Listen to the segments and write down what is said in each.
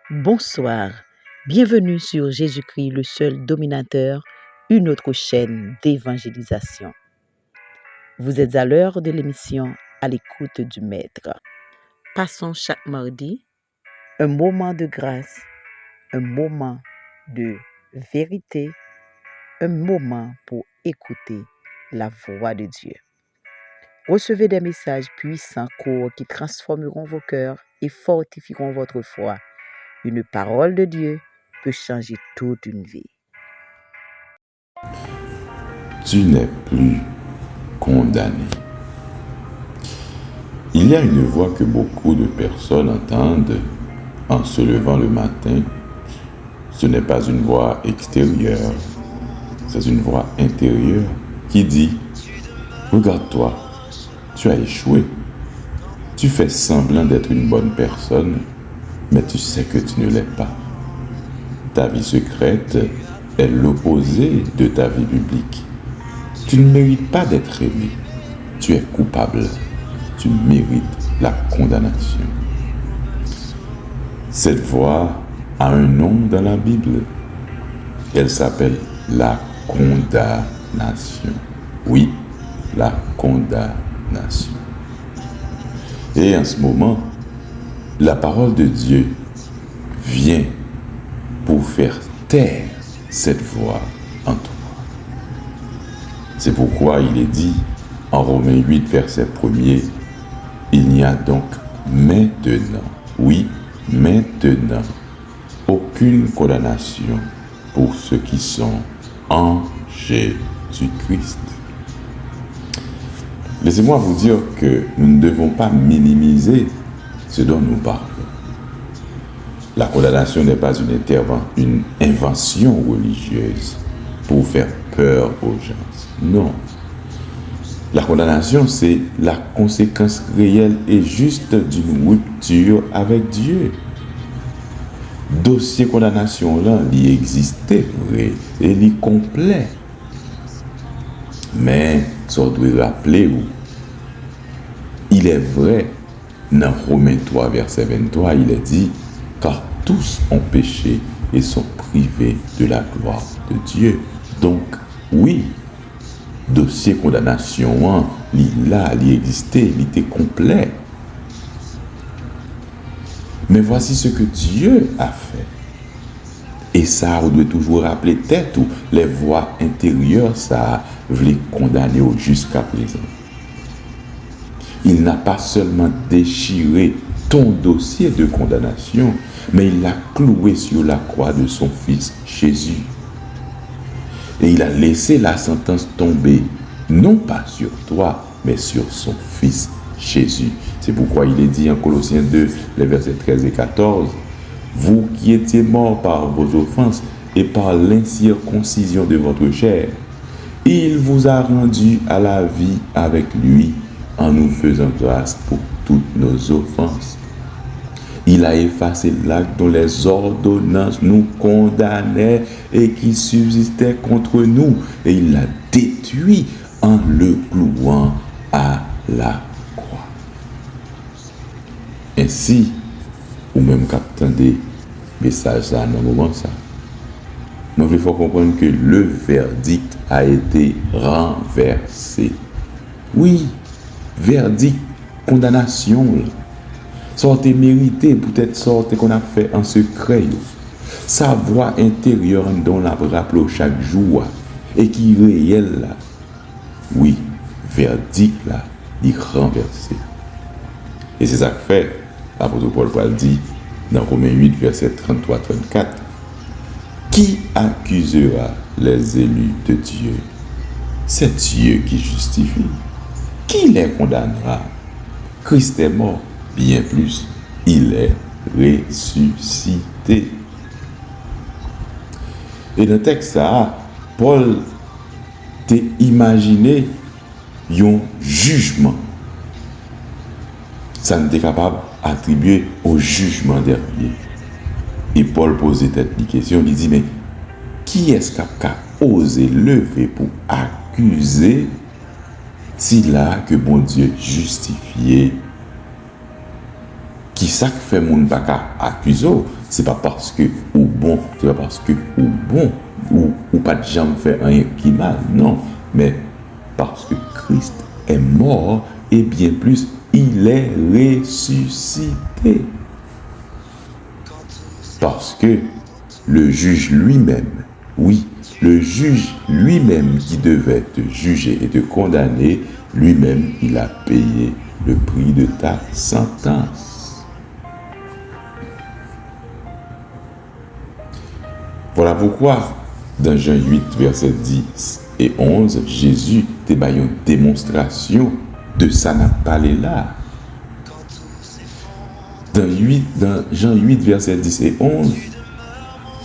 Bonsoir, bienvenue sur Jésus-Christ, le seul dominateur, une autre chaîne d'évangélisation. Vous êtes à l'heure de l'émission À l'écoute du Maître. Passons chaque mardi un moment de grâce, un moment de vérité, un moment pour écouter la voix de Dieu. Recevez des messages puissants, courts, qui transformeront vos cœurs et fortifieront votre foi. Une parole de Dieu peut changer toute une vie. Tu n'es plus condamné. Il y a une voix que beaucoup de personnes entendent en se levant le matin. Ce n'est pas une voix extérieure, c'est une voix intérieure qui dit « Regarde-toi, tu as échoué. Tu fais semblant d'être une bonne personne, mais tu sais que tu ne l'es pas. Ta vie secrète est l'opposé de ta vie publique. Tu ne mérites pas d'être aimé. Tu es coupable. Tu mérites la condamnation. » Cette voix a un nom dans la Bible. Elle s'appelle la condamnation. Oui, la condamnation. Et en ce moment, la parole de Dieu vient pour faire taire cette voix en toi. C'est pourquoi il est dit en Romains 8, verset 1er, « Il n'y a donc maintenant, oui, maintenant, aucune condamnation pour ceux qui sont en Jésus-Christ. » Laissez-moi vous dire que nous ne devons pas minimiser ce dont nous parlons. La condamnation n'est pas une invention religieuse pour faire peur aux gens. Non. La condamnation, c'est la conséquence réelle et juste d'une rupture avec Dieu. Dossier condamnation là, il existait vrai et il est complet. Mais ça doit rappeler où il est vrai dans Romains 3 verset 23, il est dit car tous ont péché et sont privés de la gloire de Dieu. Donc oui, dossier condamnation, il existait, il était complet. Mais voici ce que Dieu a fait. Et ça, on doit toujours rappeler tête ou les voix intérieures, ça voulait condamner jusqu'à présent. Il n'a pas seulement déchiré ton dossier de condamnation, mais il l'a cloué sur la croix de son Fils Jésus. Et il a laissé la sentence tomber, non pas sur toi, mais sur son Fils Jésus. C'est pourquoi il est dit en Colossiens 2, les versets 13 et 14, « Vous qui étiez morts par vos offenses et par l'incirconcision de votre chair, il vous a rendus à la vie avec lui en nous faisant grâce pour toutes nos offenses. Il a effacé l'acte dont les ordonnances nous condamnaient et qui subsistait contre nous, et il l'a détruit en le clouant à la croix. » Ainsi, ou même qu'attendez message ça dans le moment ça, donc il faut comprendre que le verdict a été renversé. Oui, verdict, condamnation. Sortez mérité, peut-être sortez qu'on a fait en secret. Sa voix intérieure dont la rappelle chaque jour et qui est réelle là. Oui, verdict là, il renversé. Et c'est ça que fait l'apôtre Paul dit dans Romains 8, verset 33-34, « Qui accusera les élus de Dieu? C'est Dieu qui justifie. Qui les condamnera? Christ est mort, bien plus, il est ressuscité. » Et dans le texte, ça, Paul t'a imaginé un jugement. Ça n'était capable d'attribuer au jugement dernier. Et Paul posait cette question, il dit, mais qui est-ce qui a osé lever pour accuser si là que bon Dieu justifiait Qui ça fait moun pas qu'à accuser, c'est pas parce que ou bon, c'est pas parce que ou bon, ou pas de jamais fait rien qui mal, non, mais parce que Christ est mort et bien plus, il est ressuscité. Parce que le juge lui-même, oui, le juge lui-même qui devait te juger et te condamner, lui-même, il a payé le prix de ta sentence. Voilà pourquoi, dans Jean 8, versets 10 et 11, Jésus te bat une démonstration de ça n'a pas là. Dans Jean 8, versets 10 et 11,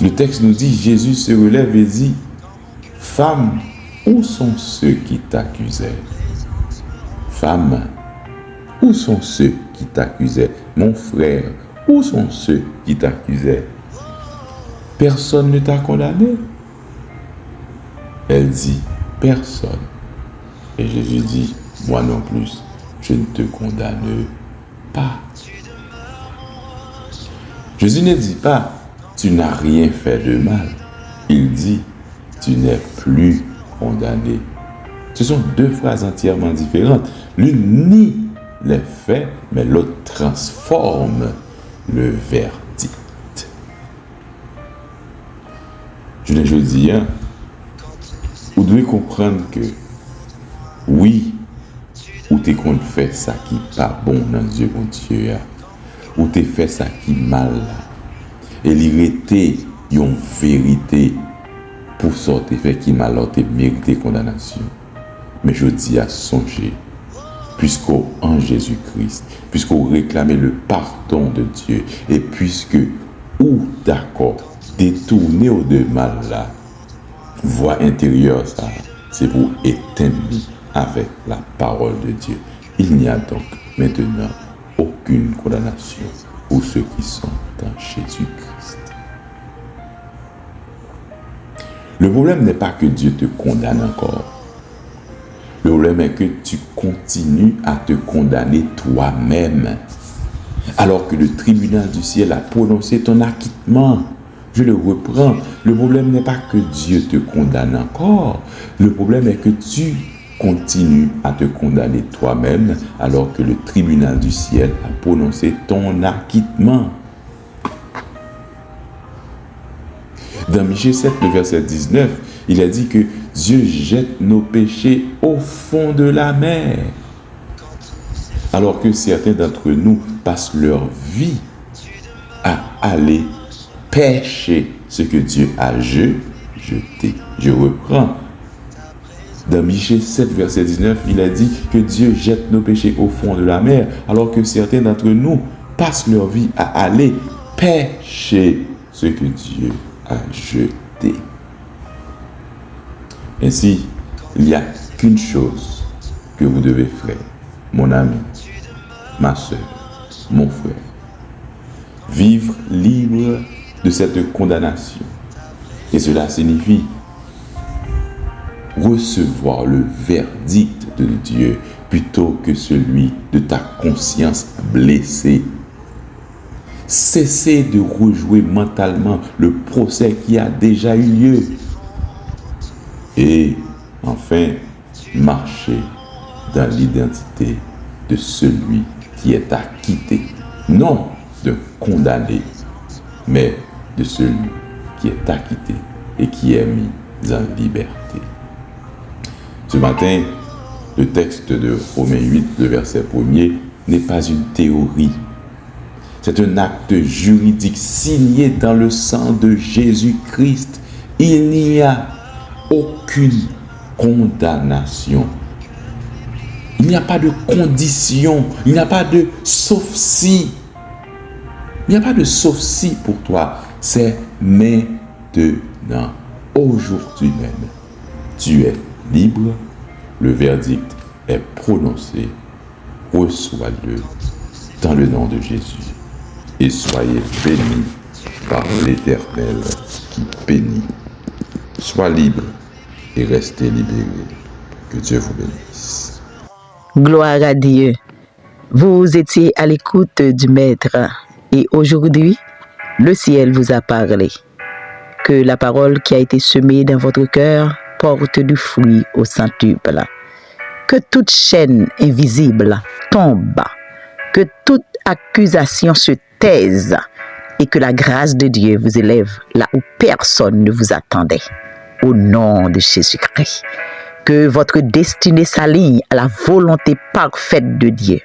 le texte nous dit, Jésus se relève et dit, « Femme, où sont ceux qui t'accusaient? Femme, où sont ceux qui t'accusaient? Mon frère, où sont ceux qui t'accusaient? Personne ne t'a condamné. » Elle dit, « Personne. » Et Jésus dit, « Moi non plus, je ne te condamne pas. » Jésus ne dit pas, « Tu n'as rien fait de mal. » Il dit, « Tu n'es plus condamné. » Ce sont deux phrases entièrement différentes. L'une nie les faits, mais l'autre transforme le verdict. Je dis, vous devez comprendre que oui, ou t'es qu'on fait ça qui n'est pas bon dans les yeux de Dieu, ou t'es fait ça qui est mal, et l'irrité, une vérité pour sortir fait qui mal, t'es mérité condamnation. Mais je dis à songer, puisqu'en Jésus-Christ, puisqu'on réclamait le pardon de Dieu, et puisque, ou d'accord, détourner au de mal là, voie intérieure ça, c'est pour éteindre avec la parole de Dieu. Il n'y a donc maintenant aucune condamnation pour ceux qui sont dans Jésus-Christ. Le problème n'est pas que Dieu te condamne encore. Le problème est que tu continues à te condamner toi-même, alors que le tribunal du ciel a prononcé ton acquittement. Je le reprends. Le problème n'est pas que Dieu te condamne encore. Le problème est que tu continues à te condamner toi-même, alors que le tribunal du ciel a prononcé ton acquittement. Dans Michée 7, le verset 19, il a dit que Dieu jette nos péchés au fond de la mer. Alors que certains d'entre nous passent leur vie à aller pêcher ce que Dieu a jeté. Je reprends. Dans Michée 7, verset 19, il a dit que Dieu jette nos péchés au fond de la mer, alors que certains d'entre nous passent leur vie à aller pêcher ce que Dieu a jeté. Ainsi, il n'y a qu'une chose que vous devez faire, mon ami, ma soeur, mon frère. Vivre libre de cette condamnation. Et cela signifie recevoir le verdict de Dieu plutôt que celui de ta conscience blessée. Cessez de rejouer mentalement le procès qui a déjà eu lieu. Et enfin, marchez dans l'identité de celui qui est acquitté. Non de condamné, mais de celui qui est acquitté et qui est mis en liberté. Ce matin, le texte de Romains 8, le verset 1er, n'est pas une théorie. C'est un acte juridique signé dans le sang de Jésus-Christ. Il n'y a aucune condamnation. Il n'y a pas de condition. Il n'y a pas de sauf si. Il n'y a pas de sauf si pour toi. C'est maintenant, aujourd'hui même. Tu es libre. Le verdict est prononcé. Reçois-le dans le nom de Jésus. Et soyez bénis par l'Éternel qui bénit. Sois libre et restez libéré. Que Dieu vous bénisse. Gloire à Dieu. Vous étiez à l'écoute du Maître et aujourd'hui, le ciel vous a parlé. Que la parole qui a été semée dans votre cœur porte du fruit au centuple. Que toute chaîne invisible tombe. Que toute accusation se taise et que la grâce de Dieu vous élève là où personne ne vous attendait. Au nom de Jésus-Christ. Que votre destinée s'aligne à la volonté parfaite de Dieu.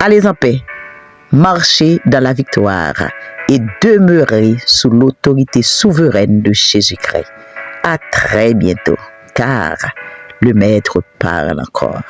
Allez en paix, marchez dans la victoire et demeurez sous l'autorité souveraine de Jésus-Christ. À très bientôt, car le Maître parle encore.